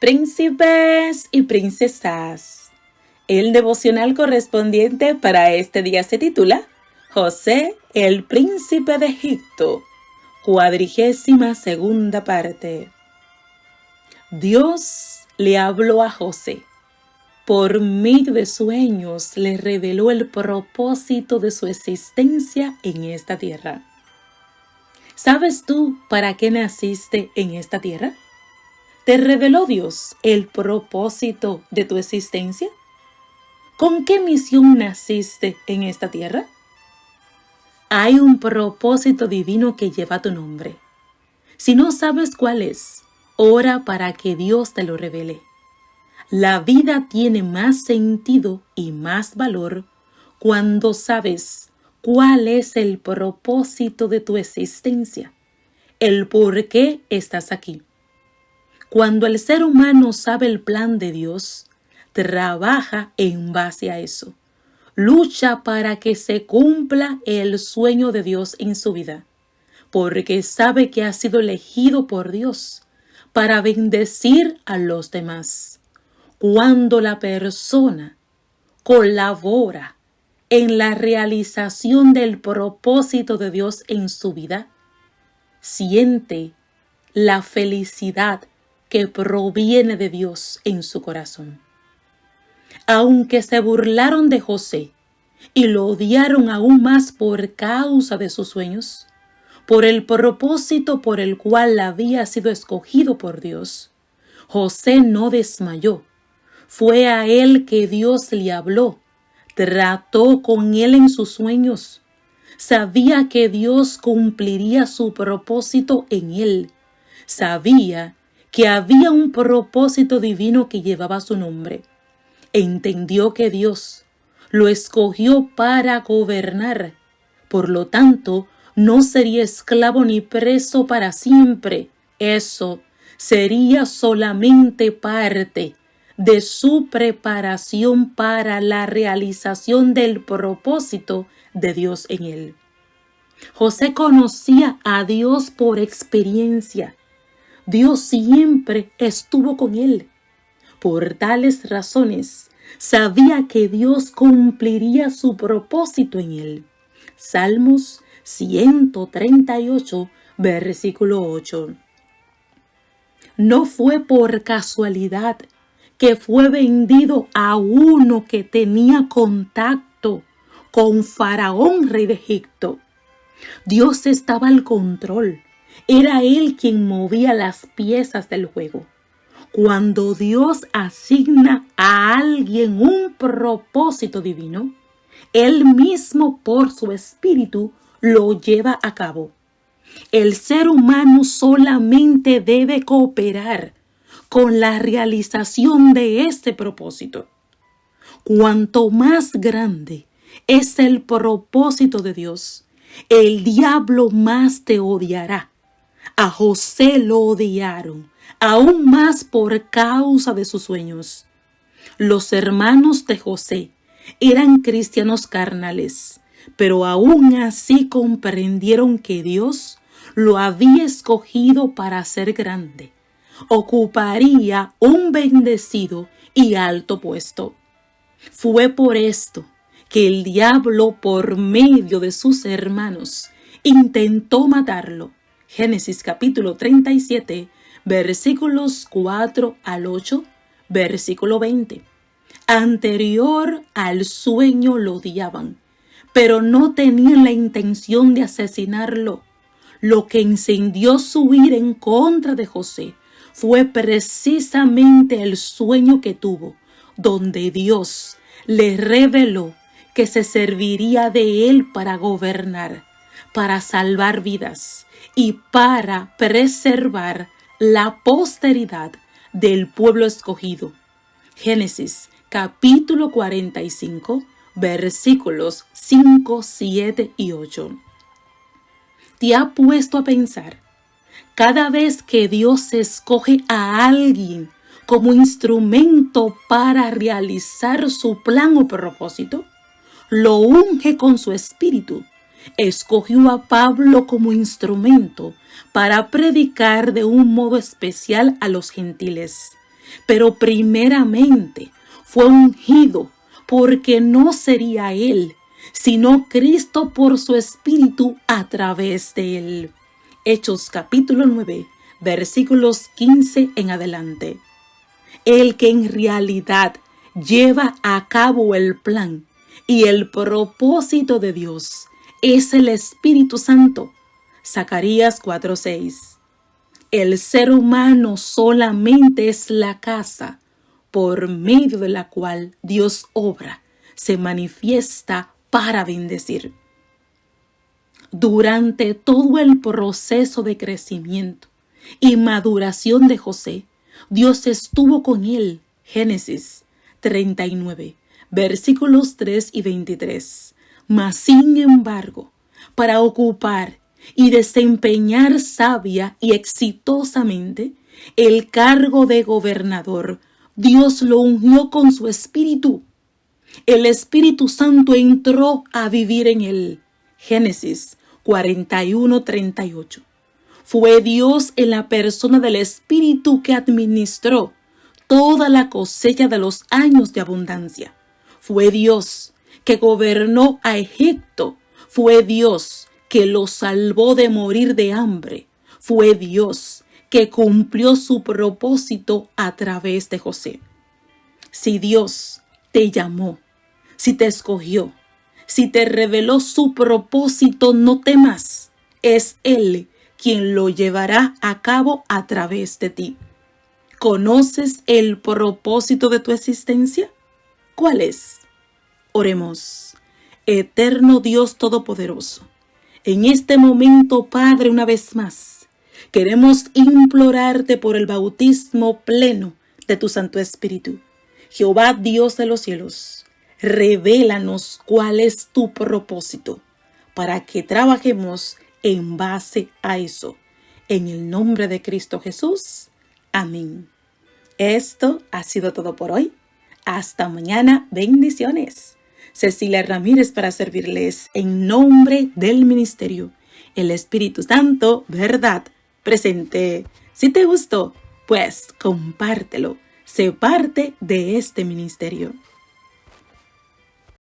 Príncipes y princesas. El devocional correspondiente para este día se titula José, el príncipe de Egipto, 42ª parte. Dios le habló a José. Por medio de sueños le reveló el propósito de su existencia en esta tierra. ¿Sabes tú para qué naciste en esta tierra? ¿Te reveló Dios el propósito de tu existencia? ¿Con qué misión naciste en esta tierra? Hay un propósito divino que lleva tu nombre. Si no sabes cuál es, ora para que Dios te lo revele. La vida tiene más sentido y más valor cuando sabes cuál es el propósito de tu existencia, el por qué estás aquí. Cuando el ser humano sabe el plan de Dios, trabaja en base a eso. Lucha para que se cumpla el sueño de Dios en su vida, porque sabe que ha sido elegido por Dios para bendecir a los demás. Cuando la persona colabora en la realización del propósito de Dios en su vida, siente la felicidad que proviene de Dios en su corazón. Aunque se burlaron de José y lo odiaron aún más por causa de sus sueños, por el propósito por el cual había sido escogido por Dios, José no desmayó. Fue a él que Dios le habló, trató con él en sus sueños. Sabía que Dios cumpliría su propósito en él. Sabía que había un propósito divino que llevaba su nombre. Entendió que Dios lo escogió para gobernar. Por lo tanto, no sería esclavo ni preso para siempre. Eso sería solamente parte de su preparación para la realización del propósito de Dios en él. José conocía a Dios por experiencia. Dios siempre estuvo con él. Por tales razones, sabía que Dios cumpliría su propósito en él. Salmos 138, versículo 8. No fue por casualidad que fue vendido a uno que tenía contacto con Faraón, rey de Egipto. Dios estaba al control. Era Él quien movía las piezas del juego. Cuando Dios asigna a alguien un propósito divino, Él mismo por su espíritu lo lleva a cabo. El ser humano solamente debe cooperar con la realización de este propósito. Cuanto más grande es el propósito de Dios, el diablo más te odiará. A José lo odiaron, aún más por causa de sus sueños. Los hermanos de José eran cristianos carnales, pero aún así comprendieron que Dios lo había escogido para ser grande. Ocuparía un bendecido y alto puesto. Fue por esto que el diablo, por medio de sus hermanos, intentó matarlo. Génesis capítulo 37, versículos 4 al 8, versículo 20. Anterior al sueño lo odiaban, pero no tenían la intención de asesinarlo. Lo que encendió su ira en contra de José fue precisamente el sueño que tuvo, donde Dios le reveló que se serviría de él para gobernar, para salvar vidas y para preservar la posteridad del pueblo escogido. Génesis capítulo 45, versículos 5, 7 y 8. ¿Te ha puesto a pensar? Cada vez que Dios escoge a alguien como instrumento para realizar su plan o propósito, lo unge con su espíritu. Escogió a Pablo como instrumento para predicar de un modo especial a los gentiles. pero primeramente fue ungido porque no sería él, sino Cristo por su Espíritu a través de él. Hechos capítulo 9, versículos 15 en adelante. El que en realidad lleva a cabo el plan y el propósito de Dios es el Espíritu Santo. Zacarías 4:6. El ser humano solamente es la casa por medio de la cual Dios obra, se manifiesta para bendecir. Durante todo el proceso de crecimiento y maduración de José, Dios estuvo con él. Génesis 39, versículos 3 y 23. Mas sin embargo, para ocupar y desempeñar sabia y exitosamente el cargo de gobernador, Dios lo ungió con su Espíritu. El Espíritu Santo entró a vivir en él. Génesis 41:38. Fue Dios en la persona del Espíritu que administró toda la cosecha de los años de abundancia. Fue Dios que gobernó a Egipto. Fue Dios que lo salvó de morir de hambre. Fue Dios que cumplió su propósito a través de José. Si Dios te llamó, si te escogió, si te reveló su propósito, no temas. Es Él quien lo llevará a cabo a través de ti. ¿Conoces el propósito de tu existencia? ¿Cuál es? Oremos. Eterno Dios Todopoderoso, en este momento, Padre, una vez más, queremos implorarte por el bautismo pleno de tu Santo Espíritu. Jehová Dios de los cielos, revélanos cuál es tu propósito para que trabajemos en base a eso. En el nombre de Cristo Jesús. Amén. Esto ha sido todo por hoy. Hasta mañana. Bendiciones. Cecilia Ramírez para servirles en nombre del ministerio. El Espíritu Santo, verdad, presente. Si te gustó, pues compártelo. Sé parte de este ministerio.